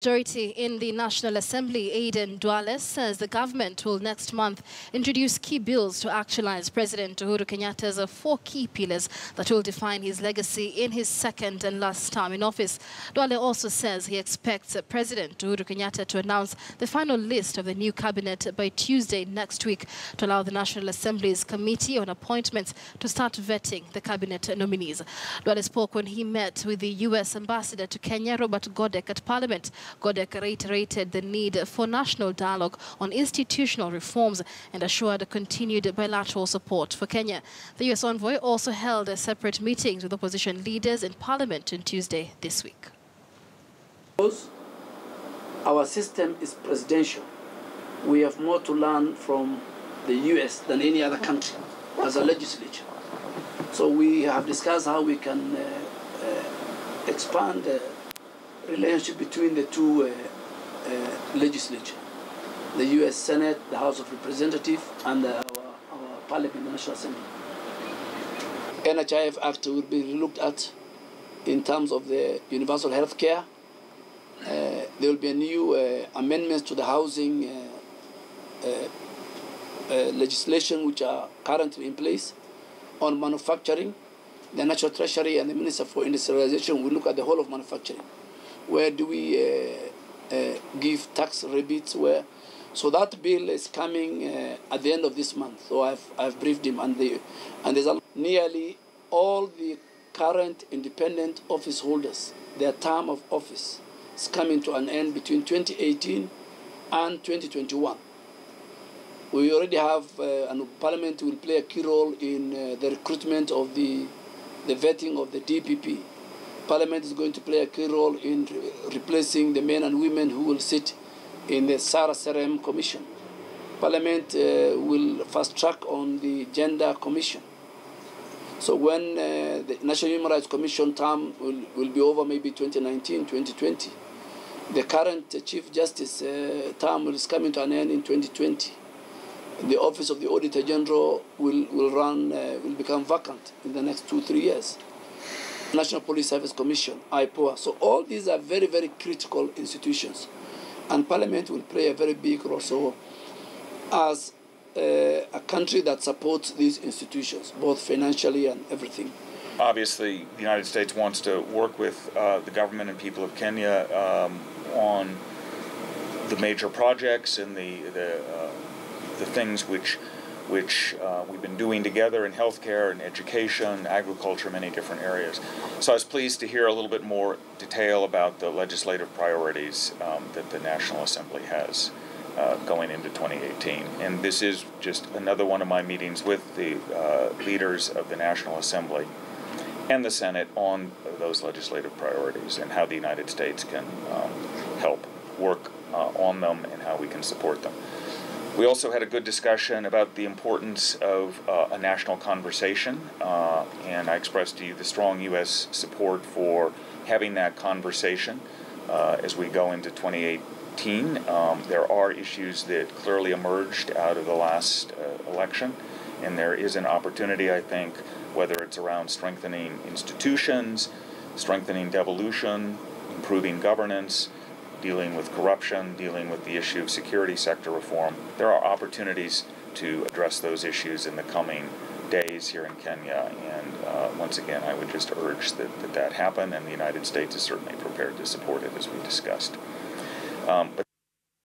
Majority in the National Assembly, Aden Duale, says the government will next month introduce key bills to actualize President Uhuru Kenyatta's 4 key pillars that will define his legacy in his second and last term in office. Duale also says he expects President Uhuru Kenyatta to announce the final list of the new cabinet by Tuesday next week to allow the National Assembly's Committee on Appointments to start vetting the cabinet nominees. Duale spoke when he met with the U.S. Ambassador to Kenya, Robert Godek, at Parliament. Godek reiterated the need for national dialogue on institutional reforms and assured continued bilateral support for Kenya. The U.S. envoy also held separate meetings with opposition leaders in Parliament on Tuesday this week. Our system is presidential. We have more to learn from the U.S. than any other country as a legislature. So we have discussed how we can expand relationship between the two legislatures, the U.S. Senate, the House of Representatives, and our Parliament, the National Assembly. NHIF Act will be looked at in terms of the universal health care. There will be a new amendments to the housing legislation which are currently in place. On manufacturing, the National Treasury and the Minister for Industrialization will look at the whole of manufacturing. Where do we give tax rebates where? So that bill is coming at the end of this month. So I've briefed him, and there's nearly all the current independent office holders, their term of office is coming to an end between 2018 and 2021. We already have, and Parliament will play a key role in the recruitment of the vetting of the DPP. Parliament is going to play a key role in replacing the men and women who will sit in the SARA-SEREM Commission. Parliament will fast track on the Gender Commission. So when the National Human Rights Commission term will be over, maybe 2019, 2020, the current Chief Justice term is coming to an end in 2020. The Office of the Auditor General will become vacant in the next 2-3 years. National Police Service Commission, IPOA. So all these are very, very critical institutions. And Parliament will play a very big role. So as a country that supports these institutions, both financially and everything. Obviously, the United States wants to work with the government and people of Kenya on the major projects and the things which we've been doing together in healthcare and education, agriculture, many different areas. So I was pleased to hear a little bit more detail about the legislative priorities that the National Assembly has going into 2018. And this is just another one of my meetings with the leaders of the National Assembly and the Senate on those legislative priorities and how the United States can help work on them and how we can support them. We also had a good discussion about the importance of a national conversation, and I expressed to you the strong U.S. support for having that conversation as we go into 2018. There are issues that clearly emerged out of the last election, and there is an opportunity, I think, whether it's around strengthening institutions, strengthening devolution, improving governance, dealing with corruption, dealing with the issue of security sector reform. There are opportunities to address those issues in the coming days here in Kenya. And once again, I would just urge that happen, and the United States is certainly prepared to support it as we discussed. But